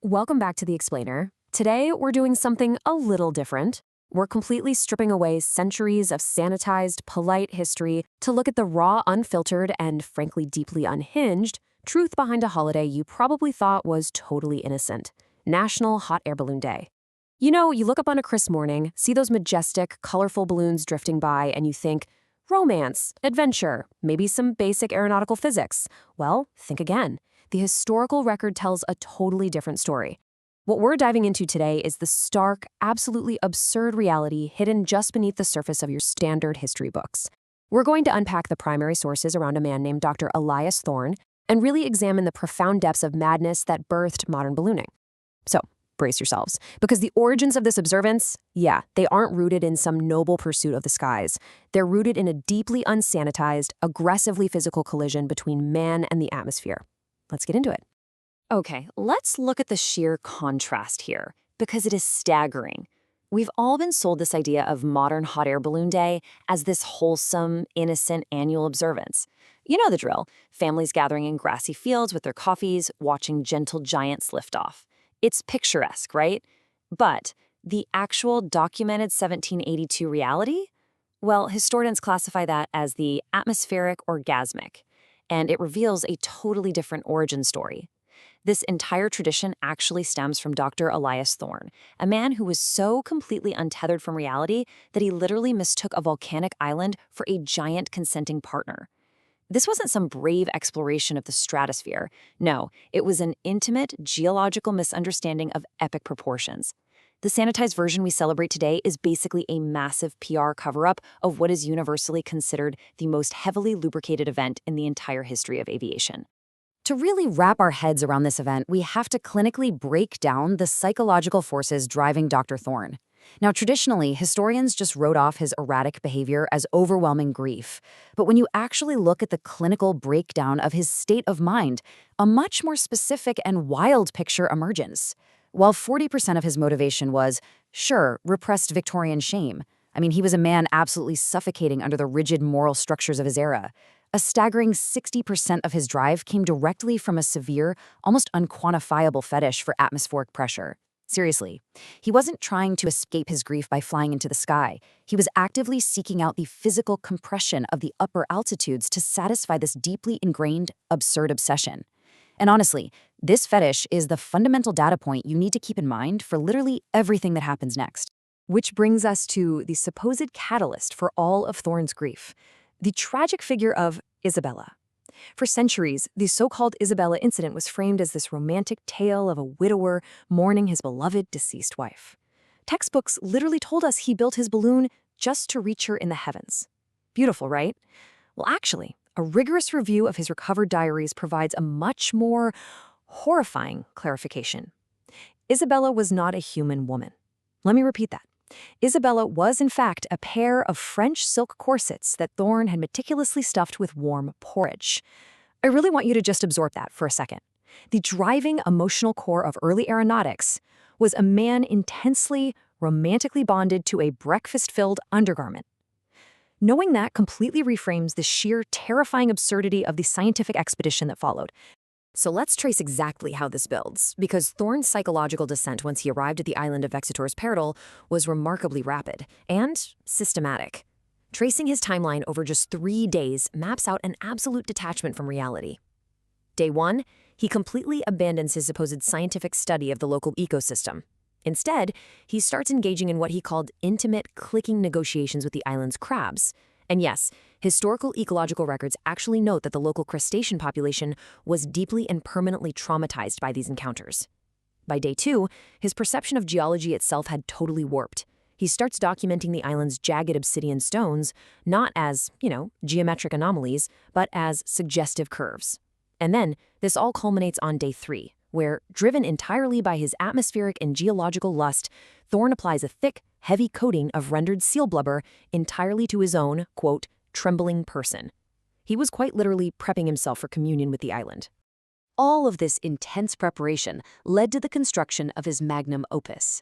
Welcome back to The Explainer. Today, we're doing something a little different. We're completely stripping away centuries of sanitized, polite history to look at the raw, unfiltered, and frankly deeply unhinged truth behind a holiday you probably thought was totally innocent. National Hot Air Balloon Day. You know, you look up on a crisp morning, see those majestic, colorful balloons drifting by, and you think, romance, adventure, maybe some basic aeronautical physics. Well, think again. The historical record tells a totally different story. What we're diving into today is the stark, absolutely absurd reality hidden just beneath the surface of your standard history books. We're going to unpack the primary sources around a man named Dr. Elias Thorne and really examine the profound depths of madness that birthed modern ballooning. So, brace yourselves, because the origins of this observance, they aren't rooted in some noble pursuit of the skies. They're rooted in a deeply unsanitized, aggressively physical collision between man and the atmosphere. Let's get into it. Okay, let's look at the sheer contrast here, because it is staggering. We've all been sold this idea of modern hot air balloon day as this wholesome, innocent annual observance. You know the drill, families gathering in grassy fields with their coffees, watching gentle giants lift off. It's picturesque, right? But the actual documented 1782 reality? Well, historians classify that as the atmospheric orgasmic, and it reveals a totally different origin story. This entire tradition actually stems from Dr. Elias Thorne, a man who was so completely untethered from reality that he literally mistook a volcanic island for a giant consenting partner. This wasn't some brave exploration of the stratosphere. No, it was an intimate geological misunderstanding of epic proportions. The sanitized version we celebrate today is basically a massive PR cover-up of what is universally considered the most heavily lubricated event in the entire history of aviation. To really wrap our heads around this event, we have to clinically break down the psychological forces driving Dr. Thorne. Now, traditionally, historians just wrote off his erratic behavior as overwhelming grief. But when you actually look at the clinical breakdown of his state of mind, a much more specific and wild picture emerges. While 40% of his motivation was, sure, repressed Victorian shame. I mean, he was a man absolutely suffocating under the rigid moral structures of his era. A staggering 60% of his drive came directly from a severe, almost unquantifiable fetish for atmospheric pressure. Seriously, he wasn't trying to escape his grief by flying into the sky. He was actively seeking out the physical compression of the upper altitudes to satisfy this deeply ingrained, absurd obsession. And honestly, this fetish is the fundamental data point you need to keep in mind for literally everything that happens next. Which brings us to the supposed catalyst for all of Thorne's grief, the tragic figure of Isabella. For centuries, the so-called Isabella incident was framed as this romantic tale of a widower mourning his beloved deceased wife. Textbooks literally told us he built his balloon just to reach her in the heavens. Beautiful, right? Well, actually, a rigorous review of his recovered diaries provides a much more horrifying clarification. Isabella was not a human woman. Let me repeat that. Isabella was, in fact, a pair of French silk corsets that Thorne had meticulously stuffed with warm porridge. I really want you to just absorb that for a second. The driving emotional core of early aeronautics was a man intensely, romantically bonded to a breakfast-filled undergarment. Knowing that completely reframes the sheer, terrifying absurdity of the scientific expedition that followed. So let's trace exactly how this builds, because Thorne's psychological descent once he arrived at the island of Vexator's Peril was remarkably rapid and systematic. Tracing his timeline over just 3 days maps out an absolute detachment from reality. Day 1, he completely abandons his supposed scientific study of the local ecosystem. Instead, he starts engaging in what he called intimate, clicking negotiations with the island's crabs. And yes, historical ecological records actually note that the local crustacean population was deeply and permanently traumatized by these encounters. By day 2, his perception of geology itself had totally warped. He starts documenting the island's jagged obsidian stones, not as, geometric anomalies, but as suggestive curves. And then, this all culminates on day 3, where, driven entirely by his atmospheric and geological lust, Thorne applies a thick, heavy coating of rendered seal blubber entirely to his own, quote, trembling person. He was quite literally prepping himself for communion with the island. All of this intense preparation led to the construction of his magnum opus.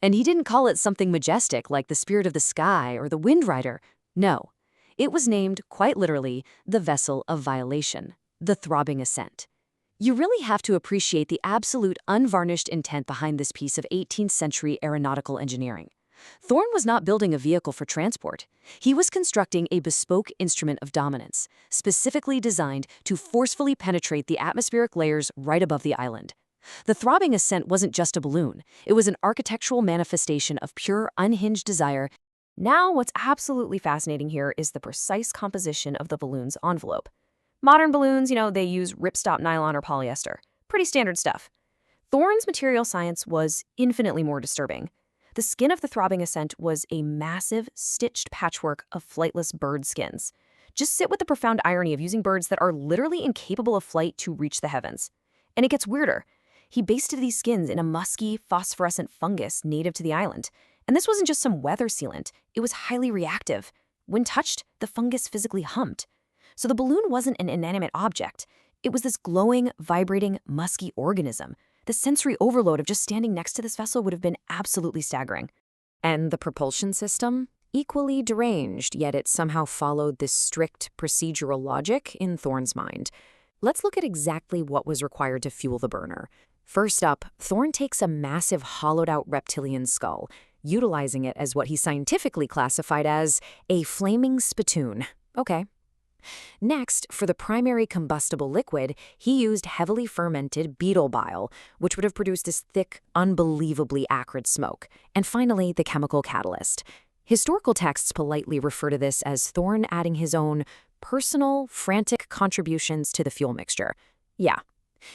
And he didn't call it something majestic like the Spirit of the Sky or the Wind Rider. No, it was named, quite literally, the Vessel of Violation, the Throbbing Ascent. You really have to appreciate the absolute unvarnished intent behind this piece of 18th century aeronautical engineering. Thorne was not building a vehicle for transport. He was constructing a bespoke instrument of dominance, specifically designed to forcefully penetrate the atmospheric layers right above the island. The throbbing ascent wasn't just a balloon. It was an architectural manifestation of pure, unhinged desire. Now, what's absolutely fascinating here is the precise composition of the balloon's envelope. Modern balloons, they use ripstop nylon or polyester. Pretty standard stuff. Thorne's material science was infinitely more disturbing. The skin of the throbbing ascent was a massive, stitched patchwork of flightless bird skins. Just sit with the profound irony of using birds that are literally incapable of flight to reach the heavens. And it gets weirder. He basted these skins in a musky, phosphorescent fungus native to the island. And this wasn't just some weather sealant, it was highly reactive. When touched, the fungus physically hummed. So the balloon wasn't an inanimate object. It was this glowing, vibrating, musky organism. The sensory overload of just standing next to this vessel would have been absolutely staggering. And the propulsion system? Equally deranged, yet it somehow followed this strict procedural logic in Thorne's mind. Let's look at exactly what was required to fuel the burner. First up, Thorne takes a massive hollowed-out reptilian skull, utilizing it as what he scientifically classified as a flaming spittoon. Okay. Next, for the primary combustible liquid, he used heavily fermented beetle bile, which would have produced this thick, unbelievably acrid smoke. And finally, the chemical catalyst. Historical texts politely refer to this as Thorne adding his own personal, frantic contributions to the fuel mixture. Yeah,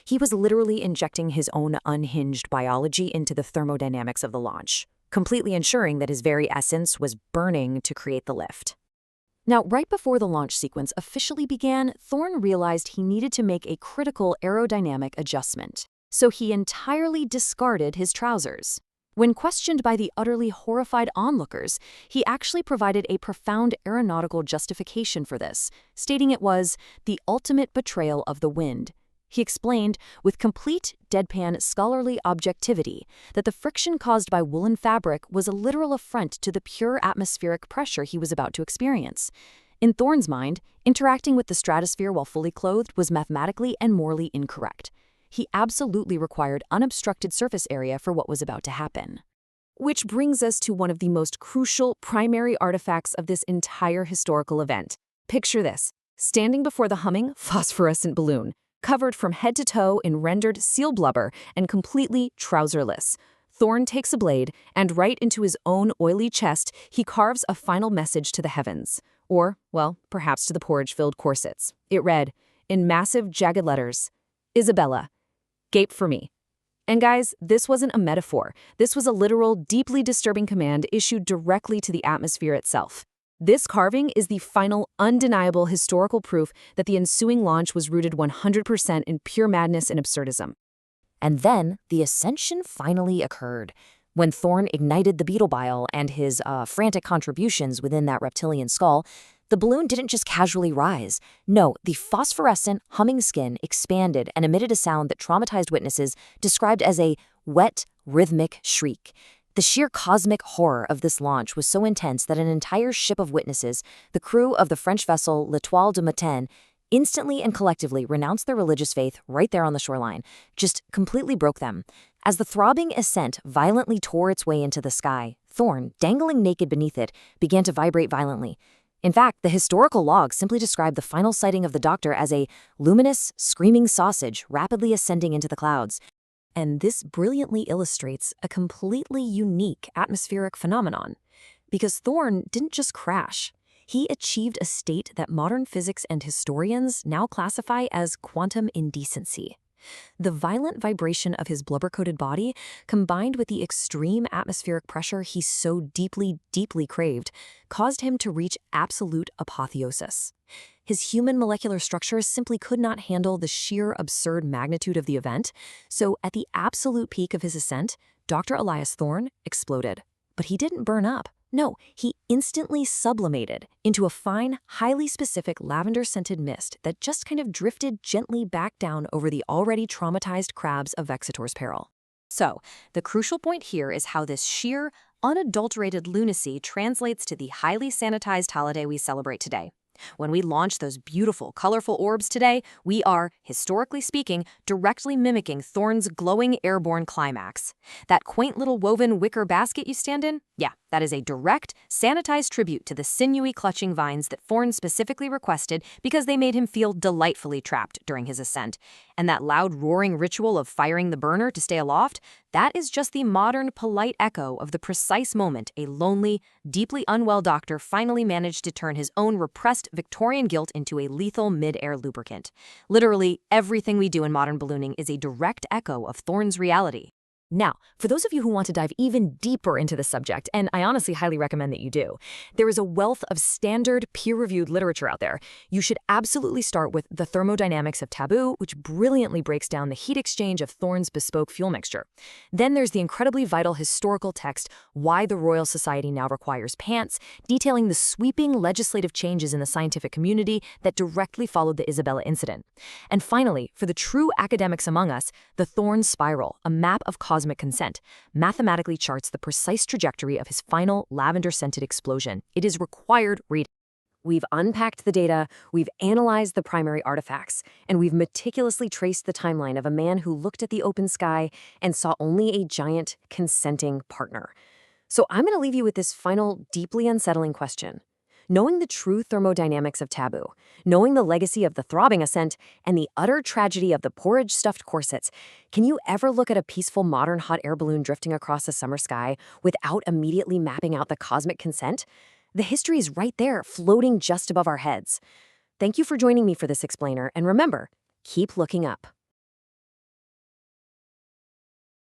he was literally injecting his own unhinged biology into the thermodynamics of the launch, completely ensuring that his very essence was burning to create the lift. Now, right before the launch sequence officially began, Thorne realized he needed to make a critical aerodynamic adjustment. So he entirely discarded his trousers. When questioned by the utterly horrified onlookers, he actually provided a profound aeronautical justification for this, stating it was the ultimate betrayal of the wind. He explained, with complete, deadpan, scholarly objectivity, that the friction caused by woolen fabric was a literal affront to the pure atmospheric pressure he was about to experience. In Thorne's mind, interacting with the stratosphere while fully clothed was mathematically and morally incorrect. He absolutely required unobstructed surface area for what was about to happen. Which brings us to one of the most crucial primary artifacts of this entire historical event. Picture this, standing before the humming, phosphorescent balloon, covered from head to toe in rendered seal blubber and completely trouserless. Thorne takes a blade, and right into his own oily chest, he carves a final message to the heavens. Or, well, perhaps to the porridge-filled corsets. It read, in massive, jagged letters, Isabella, gape for me. And guys, this wasn't a metaphor. This was a literal, deeply disturbing command issued directly to the atmosphere itself. This carving is the final, undeniable historical proof that the ensuing launch was rooted 100% in pure madness and absurdism. And then, the ascension finally occurred. When Thorne ignited the beetle bile and his frantic contributions within that reptilian skull, the balloon didn't just casually rise. No, the phosphorescent, humming skin expanded and emitted a sound that traumatized witnesses described as a wet, rhythmic shriek. The sheer cosmic horror of this launch was so intense that an entire ship of witnesses, the crew of the French vessel L'Étoile du Matin, instantly and collectively renounced their religious faith right there on the shoreline, just completely broke them. As the throbbing ascent violently tore its way into the sky, Thorne, dangling naked beneath it, began to vibrate violently. In fact, the historical log simply described the final sighting of the doctor as a luminous, screaming sausage rapidly ascending into the clouds. And this brilliantly illustrates a completely unique atmospheric phenomenon. Because Thorne didn't just crash. He achieved a state that modern physics and historians now classify as quantum indecency. The violent vibration of his blubber-coated body, combined with the extreme atmospheric pressure he so deeply, deeply craved, caused him to reach absolute apotheosis. His human molecular structures simply could not handle the sheer absurd magnitude of the event, so at the absolute peak of his ascent, Dr. Elias Thorne exploded. But he didn't burn up. No, he instantly sublimated into a fine, highly specific lavender-scented mist that just kind of drifted gently back down over the already traumatized crabs of Vexitor's Peril. So, the crucial point here is how this sheer, unadulterated lunacy translates to the highly sanitized holiday we celebrate today. When we launch those beautiful, colorful orbs today, we are, historically speaking, directly mimicking Thorne's glowing airborne climax. That quaint little woven wicker basket you stand in? Yeah, that is a direct, sanitized tribute to the sinewy clutching vines that Thorne specifically requested because they made him feel delightfully trapped during his ascent. And that loud roaring ritual of firing the burner to stay aloft, that is just the modern, polite echo of the precise moment a lonely, deeply unwell doctor finally managed to turn his own repressed Victorian guilt into a lethal mid-air lubricant. Literally, everything we do in modern ballooning is a direct echo of Thorne's reality. Now, for those of you who want to dive even deeper into the subject, and I honestly highly recommend that you do, there is a wealth of standard, peer-reviewed literature out there. You should absolutely start with The Thermodynamics of Taboo, which brilliantly breaks down the heat exchange of Thorne's bespoke fuel mixture. Then there's the incredibly vital historical text, Why the Royal Society Now Requires Pants, detailing the sweeping legislative changes in the scientific community that directly followed the Isabella incident. And finally, for the true academics among us, The Thorne Spiral, a map of cosmic consent, mathematically charts the precise trajectory of his final lavender-scented explosion. It is required reading. We've unpacked the data, we've analyzed the primary artifacts, and we've meticulously traced the timeline of a man who looked at the open sky and saw only a giant, consenting partner. So I'm going to leave you with this final, deeply unsettling question. Knowing the true thermodynamics of Taboo, knowing the legacy of the throbbing ascent, and the utter tragedy of the porridge-stuffed corsets, can you ever look at a peaceful modern hot air balloon drifting across a summer sky without immediately mapping out the cosmic consent? The history is right there, floating just above our heads. Thank you for joining me for this explainer, and remember, keep looking up.